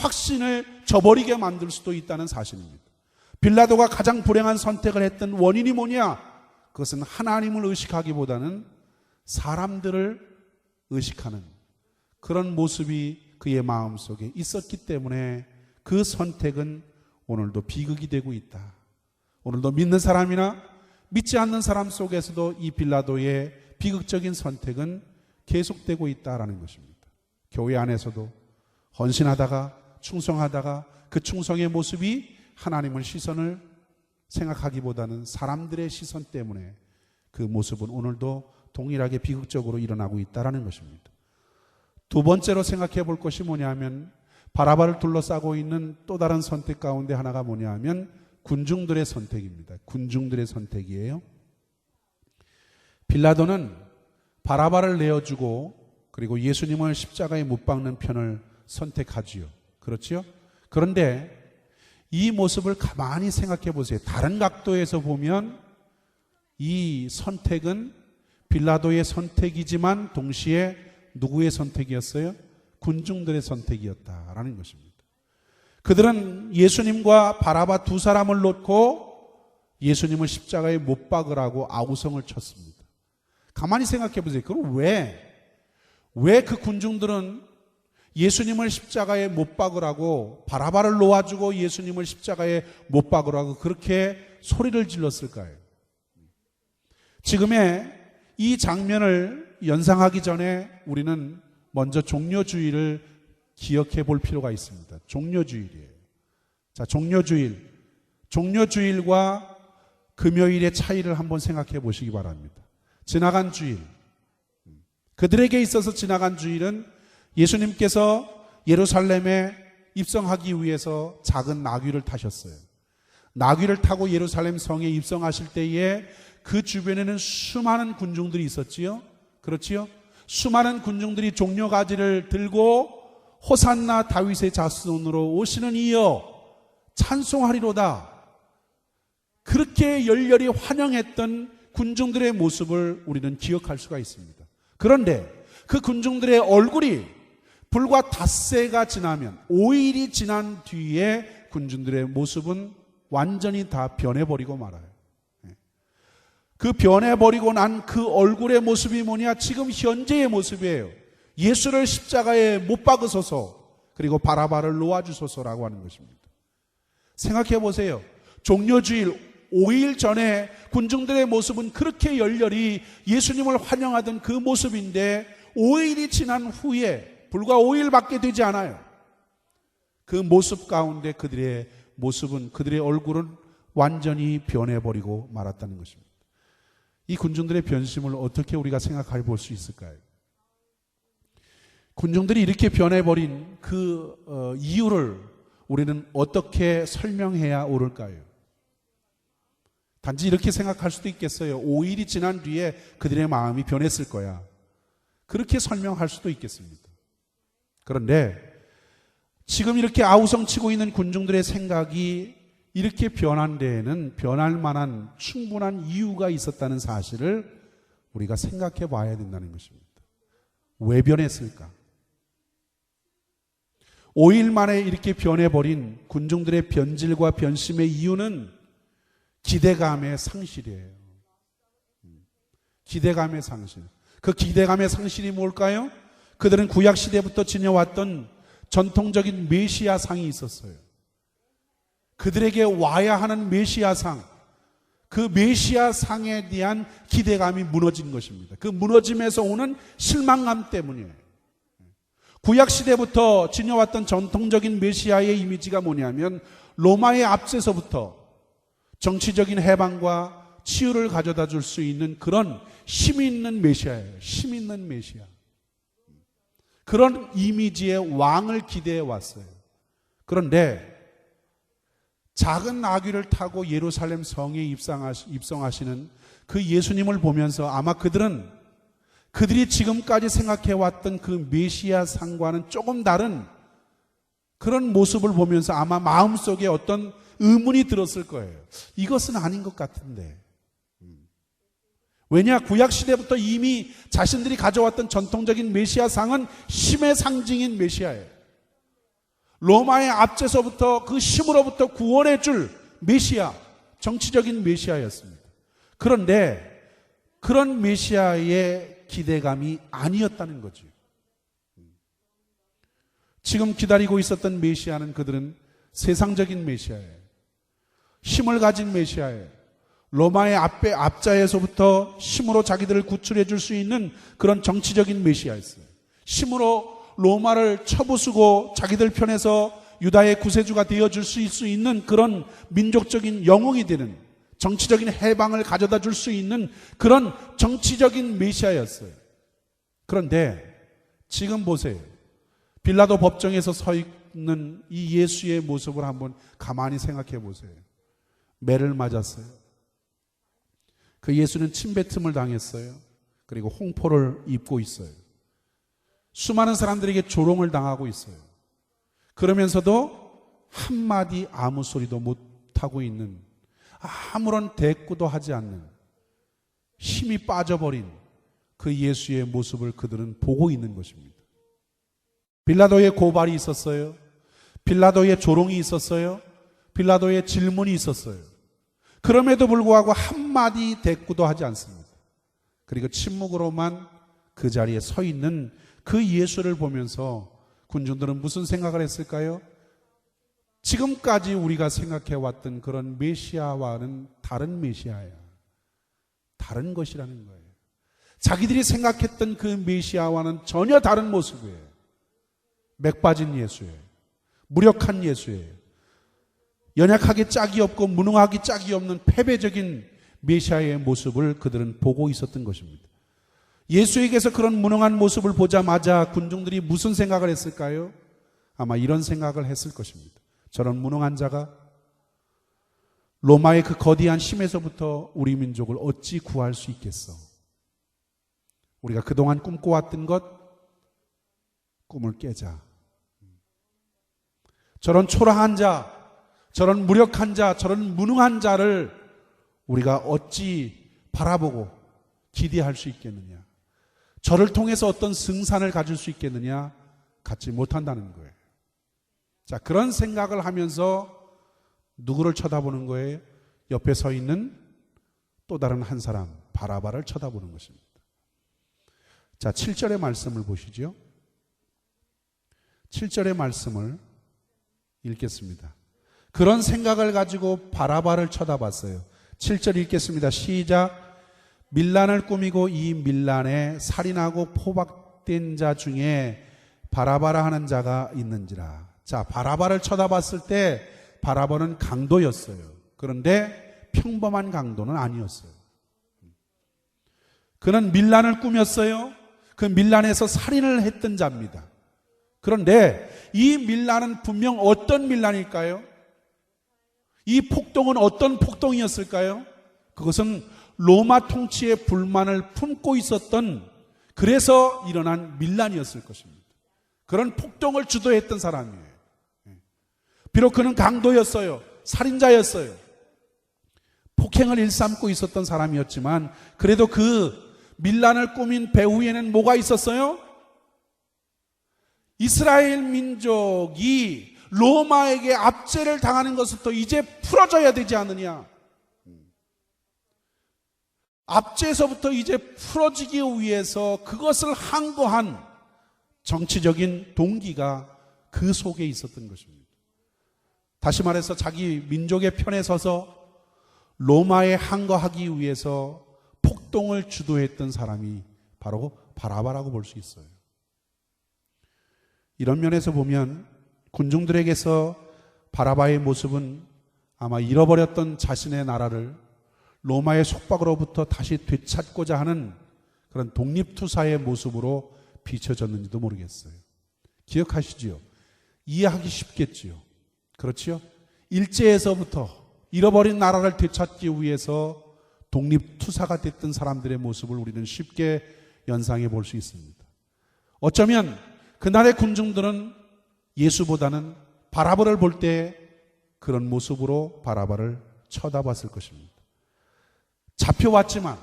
확신을 저버리게 만들 수도 있다는 사실입니다. 빌라도가 가장 불행한 선택을 했던 원인이 뭐냐? 그것은 하나님을 의식하기보다는 사람들을 의식하는 그런 모습이 그의 마음속에 있었기 때문에 그 선택은 오늘도 비극이 되고 있다. 오늘도 믿는 사람이나 믿지 않는 사람 속에서도 이 빌라도의 비극적인 선택은 계속되고 있다라는 것입니다. 교회 안에서도 헌신하다가 충성하다가 그 충성의 모습이 하나님의 시선을 생각하기보다는 사람들의 시선 때문에 그 모습은 오늘도 동일하게 비극적으로 일어나고 있다는 것입니다. 두 번째로 생각해 볼 것이 뭐냐면 바라바를 둘러싸고 있는 또 다른 선택 가운데 하나가 뭐냐면 군중들의 선택입니다. 군중들의 선택이에요. 빌라도는 바라바를 내어주고 그리고 예수님을 십자가에 못 박는 편을 선택하지요. 그렇지요? 그런데 이 모습을 가만히 생각해 보세요. 다른 각도에서 보면 이 선택은 빌라도의 선택이지만 동시에 누구의 선택이었어요? 군중들의 선택이었다라는 것입니다. 그들은 예수님과 바라바 두 사람을 놓고 예수님을 십자가에 못 박으라고 아우성을 쳤습니다. 가만히 생각해 보세요. 그럼 왜 그 군중들은 예수님을 십자가에 못 박으라고 바라바를 놓아주고 예수님을 십자가에 못 박으라고 그렇게 소리를 질렀을까요? 지금의 이 장면을 연상하기 전에 우리는 먼저 종료주일을 기억해 볼 필요가 있습니다. 종료주일이에요. 자, 종료주일과 금요일의 차이를 한번 생각해 보시기 바랍니다. 지나간 주일, 그들에게 있어서 지나간 주일은 예수님께서 예루살렘에 입성하기 위해서 작은 나귀를 타셨어요. 나귀를 타고 예루살렘 성에 입성하실 때에 그 주변에는 수많은 군중들이 있었지요. 그렇지요? 수많은 군중들이 종려가지를 들고 호산나 다윗의 자손으로 오시는 이여 찬송하리로다. 그렇게 열렬히 환영했던 군중들의 모습을 우리는 기억할 수가 있습니다. 그런데 그 군중들의 얼굴이 불과 닷새가 지나면 5일이 지난 뒤에 군중들의 모습은 완전히 다 변해버리고 말아요. 그 변해버리고 난 그 얼굴의 모습이 뭐냐? 지금 현재의 모습이에요. 예수를 십자가에 못 박으소서, 그리고 바라바를 놓아주소서라고 하는 것입니다. 생각해 보세요. 종료주일 5일 전에 군중들의 모습은 그렇게 열렬히 예수님을 환영하던 그 모습인데 5일이 지난 후에 불과 5일밖에 되지 않아요. 그 모습 가운데 그들의 모습은, 그들의 얼굴은 완전히 변해버리고 말았다는 것입니다. 이 군중들의 변심을 어떻게 우리가 생각해 볼 수 있을까요? 군중들이 이렇게 변해버린 그 이유를 우리는 어떻게 설명해야 옳을까요? 단지 이렇게 생각할 수도 있겠어요. 5일이 지난 뒤에 그들의 마음이 변했을 거야. 그렇게 설명할 수도 있겠습니다. 그런데 지금 이렇게 아우성치고 있는 군중들의 생각이 이렇게 변한 데에는 변할 만한 충분한 이유가 있었다는 사실을 우리가 생각해 봐야 된다는 것입니다. 왜 변했을까? 5일 만에 이렇게 변해버린 군중들의 변질과 변심의 이유는 기대감의 상실이에요. 기대감의 상실. 그 기대감의 상실이 뭘까요? 그들은 구약시대부터 지녀왔던 전통적인 메시아상이 있었어요. 그들에게 와야 하는 메시아상, 그 메시아상에 대한 기대감이 무너진 것입니다. 그 무너짐에서 오는 실망감 때문이에요. 구약시대부터 지녀왔던 전통적인 메시아의 이미지가 뭐냐면 로마의 압제서부터 정치적인 해방과 치유를 가져다 줄 수 있는 그런 힘 있는 메시아예요. 힘 있는 메시아. 그런 이미지의 왕을 기대해 왔어요. 그런데 작은 나귀를 타고 예루살렘 성에 입성하시는 그 예수님을 보면서 아마 그들이 지금까지 생각해왔던 그 메시아 상과는 조금 다른 그런 모습을 보면서 아마 마음속에 어떤 의문이 들었을 거예요. 이것은 아닌 것 같은데. 왜냐? 구약시대부터 이미 자신들이 가져왔던 전통적인 메시아상은 힘의 상징인 메시아예요. 로마의 압제서부터 그 힘으로부터 구원해 줄 메시아, 정치적인 메시아였습니다. 그런데 그런 메시아의 기대감이 아니었다는 거죠. 지금 기다리고 있었던 메시아는 그들은 세상적인 메시아예요. 힘을 가진 메시아예요. 로마의 압자에서부터 힘으로 자기들을 구출해 줄 수 있는 그런 정치적인 메시아였어요. 힘으로 로마를 쳐부수고 자기들 편에서 유다의 구세주가 되어줄 수 있는 그런 민족적인 영웅이 되는, 정치적인 해방을 가져다 줄 수 있는 그런 정치적인 메시아였어요. 그런데 지금 보세요. 빌라도 법정에서 서 있는 이 예수의 모습을 한번 가만히 생각해 보세요. 매를 맞았어요. 그 예수는 침뱉음을 당했어요. 그리고 홍포를 입고 있어요. 수많은 사람들에게 조롱을 당하고 있어요. 그러면서도 한마디 아무 소리도 못하고 있는, 아무런 대꾸도 하지 않는, 힘이 빠져버린 그 예수의 모습을 그들은 보고 있는 것입니다. 빌라도의 고발이 있었어요. 빌라도의 조롱이 있었어요. 빌라도의 질문이 있었어요. 그럼에도 불구하고 한마디 대꾸도 하지 않습니다. 그리고 침묵으로만 그 자리에 서 있는 그 예수를 보면서 군중들은 무슨 생각을 했을까요? 지금까지 우리가 생각해왔던 그런 메시아와는 다른 메시아야. 다른 것이라는 거예요. 자기들이 생각했던 그 메시아와는 전혀 다른 모습이에요. 맥 빠진 예수예요. 무력한 예수예요. 연약하기 짝이 없고 무능하기 짝이 없는 패배적인 메시아의 모습을 그들은 보고 있었던 것입니다. 예수에게서 그런 무능한 모습을 보자마자 군중들이 무슨 생각을 했을까요? 아마 이런 생각을 했을 것입니다. 저런 무능한 자가 로마의 그 거대한 힘에서부터 우리 민족을 어찌 구할 수 있겠어? 우리가 그동안 꿈꿔왔던 것, 꿈을 깨자. 저런 초라한 자, 저런 무력한 자, 저런 무능한 자를 우리가 어찌 바라보고 기대할 수 있겠느냐? 저를 통해서 어떤 승산을 가질 수 있겠느냐? 갖지 못한다는 거예요. 자, 그런 생각을 하면서 누구를 쳐다보는 거예요? 옆에 서 있는 또 다른 한 사람, 바라바를 쳐다보는 것입니다. 자, 7절의 말씀을 보시죠. 7절의 말씀을 읽겠습니다. 그런 생각을 가지고 바라바를 쳐다봤어요. 7절 읽겠습니다. 시작. 밀란을 꾸미고 이 밀란에 살인하고 포박된 자 중에 바라바라 하는 자가 있는지라. 자, 바라바를 쳐다봤을 때 바라바는 강도였어요. 그런데 평범한 강도는 아니었어요. 그는 밀란을 꾸몄어요. 그 밀란에서 살인을 했던 자입니다. 그런데 이 밀란은 분명 어떤 밀란일까요? 이 폭동은 어떤 폭동이었을까요? 그것은 로마 통치의 불만을 품고 있었던, 그래서 일어난 밀란이었을 것입니다. 그런 폭동을 주도했던 사람이에요. 비록 그는 강도였어요. 살인자였어요. 폭행을 일삼고 있었던 사람이었지만 그래도 그 밀란을 꾸민 배후에는 뭐가 있었어요? 이스라엘 민족이 로마에게 압제를 당하는 것부터 이제 풀어져야 되지 않느냐. 압제에서부터 이제 풀어지기 위해서 그것을 항거한 정치적인 동기가 그 속에 있었던 것입니다. 다시 말해서 자기 민족의 편에 서서 로마에 항거하기 위해서 폭동을 주도했던 사람이 바로 바라바라고 볼 수 있어요. 이런 면에서 보면 군중들에게서 바라바의 모습은 아마 잃어버렸던 자신의 나라를 로마의 속박으로부터 다시 되찾고자 하는 그런 독립투사의 모습으로 비춰졌는지도 모르겠어요. 기억하시지요? 이해하기 쉽겠지요. 그렇지요? 일제에서부터 잃어버린 나라를 되찾기 위해서 독립투사가 됐던 사람들의 모습을 우리는 쉽게 연상해 볼 수 있습니다. 어쩌면 그날의 군중들은 예수보다는 바라바를 볼 때 그런 모습으로 바라바를 쳐다봤을 것입니다. 잡혀왔지만